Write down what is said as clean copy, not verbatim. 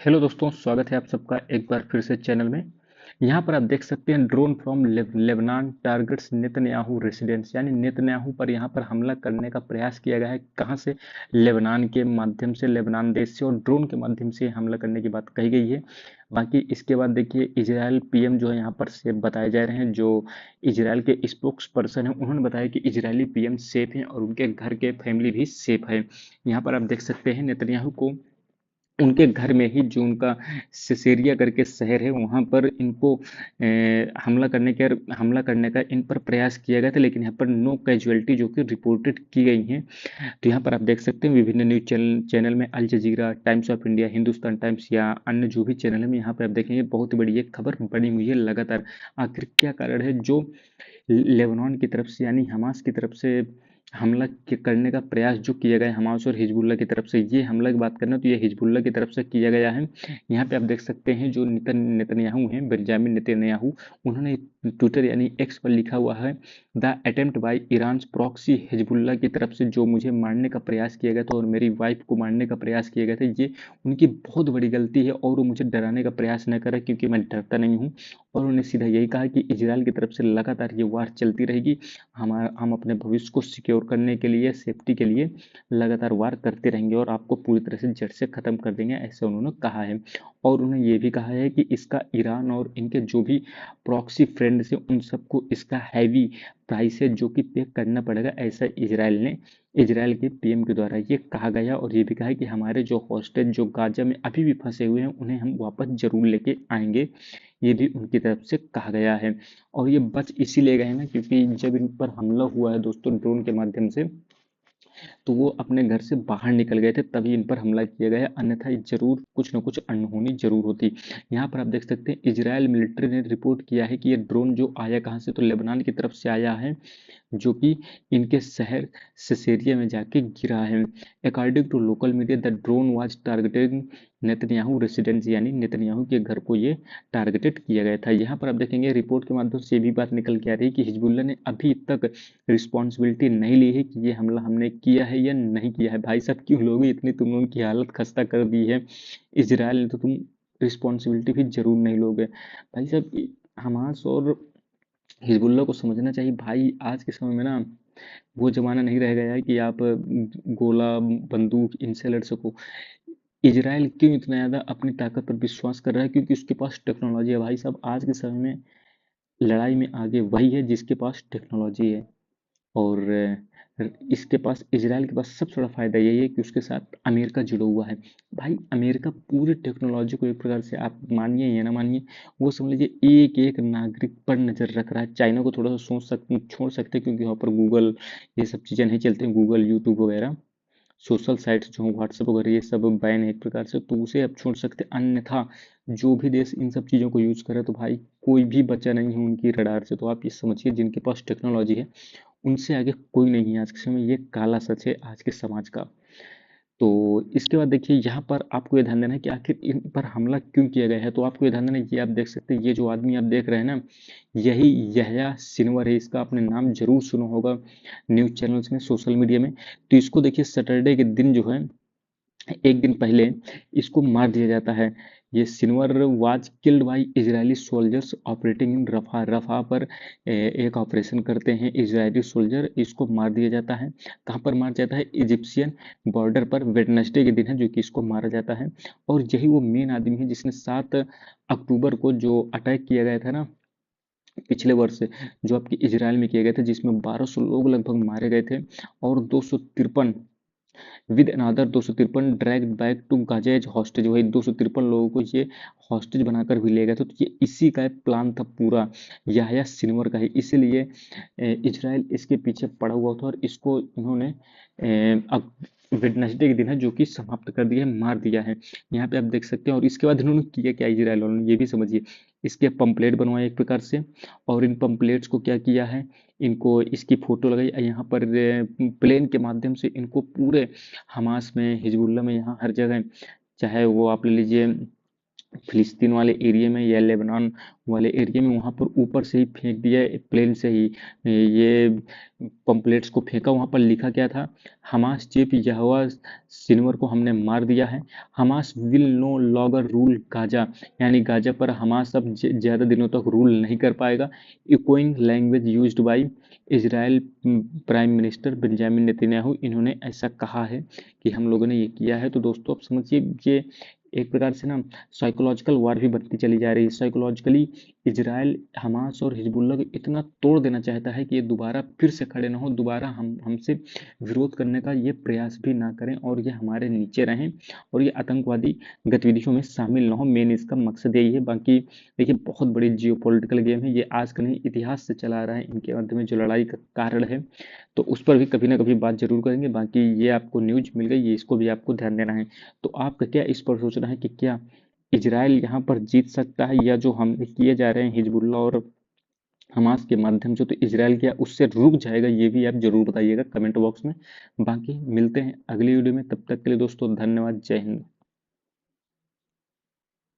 Hello दोस्तों, स्वागत है आप सबका एक बार फिर से चैनल में। यहाँ पर आप देख सकते हैं drone from Lebanon targets Netanyahu residence, यानी नेतन्याहू पर यहाँ पर हमला करने का प्रयास किया गया है। कहाँ से? लेबनान के माध्यम से, लेबनान देश से, और ड्रोन के माध्यम से हमला करने की बात कही गई है। बाकी इसके बाद देखिए इजराइल पीएम जो है यहाँ पर सेफ बताए जा रहे हैं। जो इजराइल के स्पोक्स पर्सन है उन्होंने बताया कि इजरायली पीएम सेफ हैं और उनके घर के फैमिली भी सेफ है। यहाँ पर आप देख सकते हैं नेतन्याहू को उनके घर में ही, जो उनका सिसेरिया करके शहर है, वहाँ पर इनको हमला करने का इन पर प्रयास किया गया था, लेकिन यहाँ पर नो कैजुअलिटी जो कि रिपोर्टेड की गई हैं। तो यहाँ पर आप देख सकते हैं विभिन्न न्यूज चैनल में Al Jazeera, Times of India, Hindustan Times या अन्य जो भी चैनल है, यहाँ पर आप देखेंगे बहुत बड़ी एक खबर बनी हुई है लगातार। आखिर क्या कारण है जो लेबनान की तरफ से, यानी हमास की तरफ से करने का प्रयास जो किया गया है हमास और हिजबुल्ला की तरफ से? ये हमला की बात करें तो ये हिजबुल्ला की तरफ से किया गया है। यहाँ पे आप देख सकते हैं जो नेतन्याहू हैं, बेंजामिन नेतन्याहू, उन्होंने ट्विटर यानी एक्स पर लिखा हुआ है, the attempt by Iran proxy Hezbollah की तरफ से जो मुझे मारने का प्रयास किया गया था और मेरी वाइफ को मारने का प्रयास किया गया था, ये उनकी बहुत बड़ी गलती है और वो मुझे डराने का प्रयास न करें, क्योंकि मैं डरता नहीं हूँ। और उन्होंने सीधा यही कहा कि इजराइल की तरफ से लगातार ये वार चलती रहेगी। हम अपने भविष्य को सिक्योर करने के लिए, सेफ्टी के लिए लगातार वार करते रहेंगे और आपको पूरी तरह से जड़ से ख़त्म कर देंगे, ऐसे उन्होंने कहा है। और उन्होंने ये भी कहा है कि इसका ईरान और इनके जो भी प्रॉक्सी फ्रेंड्स हैं उन सबको इसका हैवी प्राइस है जो कि पे करना पड़ेगा, ऐसा इजराइल के पीएम के द्वारा ये कहा गया। और ये भी कहा है कि हमारे जो हॉस्टेज जो गाजा में अभी भी फंसे हुए हैं उन्हें हम वापस जरूर लेके आएंगे, ये भी उनकी तरफ से कहा गया है। और ये बच इसीलिए गए ना, क्योंकि जब इन पर हमला हुआ है दोस्तों ड्रोन के माध्यम से, तो वो अपने घर से बाहर निकल गए थे, तभी इन पर हमला किया गया है, अन्यथा जरूर कुछ न कुछ अनहोनी जरूर होती। यहाँ पर आप देख सकते हैं इजराइल मिलिट्री ने रिपोर्ट किया है कि ये ड्रोन जो आया कहाँ से, तो लेबनान की तरफ से आया है, जो कि इनके शहर सिसेरिया में जाके गिरा है। According to local media the drone was targeted Netanyahu residence, यानी नेतन्याहू के घर को ये टारगेटेड किया गया था। यहाँ पर आप देखेंगे रिपोर्ट के माध्यम से ये भी बात निकल के आ रही है कि हिजबुल्ला ने अभी तक रिस्पॉन्सिबिलिटी नहीं ली है कि ये हमला हमने किया है या नहीं किया है। भाई साहब क्यों लोगे, इतनी तुम लोगों की हालत खस्ता कर दी है इसराइल ने, तो तुम रिस्पॉन्सिबिलिटी भी जरूर नहीं लोगे भाई साहब। हमास और हिजबुल्लाह को समझना चाहिए भाई, आज के समय में ना वो ज़माना नहीं रह गया है कि आप गोला बंदूक इनसे लड़ सको। इजराइल क्यों इतना ज़्यादा अपनी ताकत पर विश्वास कर रहा है? क्योंकि उसके पास टेक्नोलॉजी है भाई साहब। आज के समय में लड़ाई में आगे वही है जिसके पास टेक्नोलॉजी है। और इसके पास, इजराइल के पास सबसे बड़ा फ़ायदा यही है कि उसके साथ अमेरिका जुड़ा हुआ है। भाई अमेरिका पूरी टेक्नोलॉजी को एक प्रकार से, आप मानिए या ना मानिए, वो समझ लीजिए एक एक नागरिक पर नज़र रख रहा है। चाइना को थोड़ा सा छोड़ सकते हैं, क्योंकि वहाँ पर गूगल ये सब चीज़ें नहीं चलती हैं, गूगल यूट्यूब वगैरह सोशल साइट्स जो व्हाट्सएप वगैरह ये सब बैन है एक प्रकार से, तो उसे अब छोड़ सकते हैं। अन्यथा जो भी देश इन सब चीज़ों को यूज़ करे तो भाई कोई भी बचा नहीं है उनकी रडार से। तो आप ये समझिए जिनके पास टेक्नोलॉजी है उनसे आगे कोई नहीं है आज के समय, ये काला सच है आज के समाज का। तो इसके बाद देखिए यहाँ पर आपको ये ध्यान देना है कि आखिर इन पर हमला क्यों किया गया है। तो आपको ये ध्यान देना है, ये आप देख सकते हैं, ये जो आदमी आप देख रहे हैं ना, यही यहया सिनवर है। इसका आपने नाम जरूर सुना होगा न्यूज़ चैनल्स में, सोशल मीडिया में। तो इसको देखिए सैटरडे के दिन जो है, एक दिन पहले इसको मार दिया जाता है। ये Sinwar was killed by Israeli soldiers operating in Rafah. Rafah पर एक ऑपरेशन करते हैं इजरायली सोल्जर, इसको मार दिया जाता है। कहाँ पर मार जाता है? इजिप्शियन बॉर्डर पर वेडनेसडे के दिन है जो कि इसको मारा जाता है। और यही वो मेन आदमी है जिसने 7 अक्टूबर को जो अटैक किया गया था ना पिछले वर्ष, जो आपकी इजराइल में किए गए थे, जिसमें 1200 लोग लगभग मारे गए थे और 253 with another 253 dragged back to Gaza as hostage. वही 253 लोगों को ये हॉस्टेज बनाकर भी ले गए थे। तो ये इसी का प्लान था पूरा, याह्या सिनवर का ही। इसीलिए इजराइल इसके पीछे पड़ा हुआ था और इसको इन्होंने अब वेडनेसडे के दिन है जो कि समाप्त कर दिया है, मार दिया है। यहाँ पे आप देख सकते हैं। और इसके बाद इन्होंने किया क्या इजराइल वालों ने, ये भी समझिए। इसके पंपलेट बनवाए एक प्रकार से, और इन पंपलेट्स को क्या किया है, इनको इसकी फोटो लगाई यहाँ पर प्लेन के माध्यम से इनको पूरे हमास में, हिजबुल्ला में, यहाँ हर जगह, चाहे वो आप ले लीजिए फिलिस्तीन वाले एरिया में या लेबनान वाले एरिया में वहाँ पर ऊपर से ही फेंक दिया, प्लेन से ही ये पम्पलेट्स को फेंका। वहाँ पर लिखा क्या था, हमास चीफ यहोवा सिनवर को हमने मार दिया है, Hamas will no longer rule Gaza, यानी गाजा पर हमास अब ज़्यादा दिनों तक रूल नहीं कर पाएगा। Echoing language used by Israel prime minister Benjamin Netanyahu, इन्होंने ऐसा कहा है कि हम लोगों ने ये किया है। तो दोस्तों आप समझिए, ये एक प्रकार से ना साइकोलॉजिकल वार भी बनती चली जा रही है। साइकोलॉजिकली इजराइल हमास और हिजबुल्लाह को इतना तोड़ देना चाहता है कि ये दोबारा फिर से खड़े ना हो, दोबारा हमसे विरोध करने का ये प्रयास भी ना करें और ये हमारे नीचे रहें और ये आतंकवादी गतिविधियों में शामिल ना हो। मेन इसका मकसद यही है। बाकी देखिए, बहुत बड़ी जियोपॉलिटिकल गेम है ये, आज का नहीं इतिहास से चला आ रहा है। इनके मध्य में जो लड़ाई का कारण है, तो उस पर भी कभी ना कभी बात जरूर करेंगे। बाकी ये आपको न्यूज मिल गई, ये इसको भी आपको ध्यान देना है। तो आपका क्या इस पर सोचना है कि क्या इजराइल यहाँ पर जीत सकता है, या जो हमले किए जा रहे हैं हिजबुल्लाह और हमास के माध्यम से, तो इजराइल क्या उससे रुक जाएगा? ये भी आप जरूर बताइएगा कमेंट बॉक्स में। बाकी मिलते हैं अगली वीडियो में, तब तक के लिए दोस्तों धन्यवाद, जय हिंद।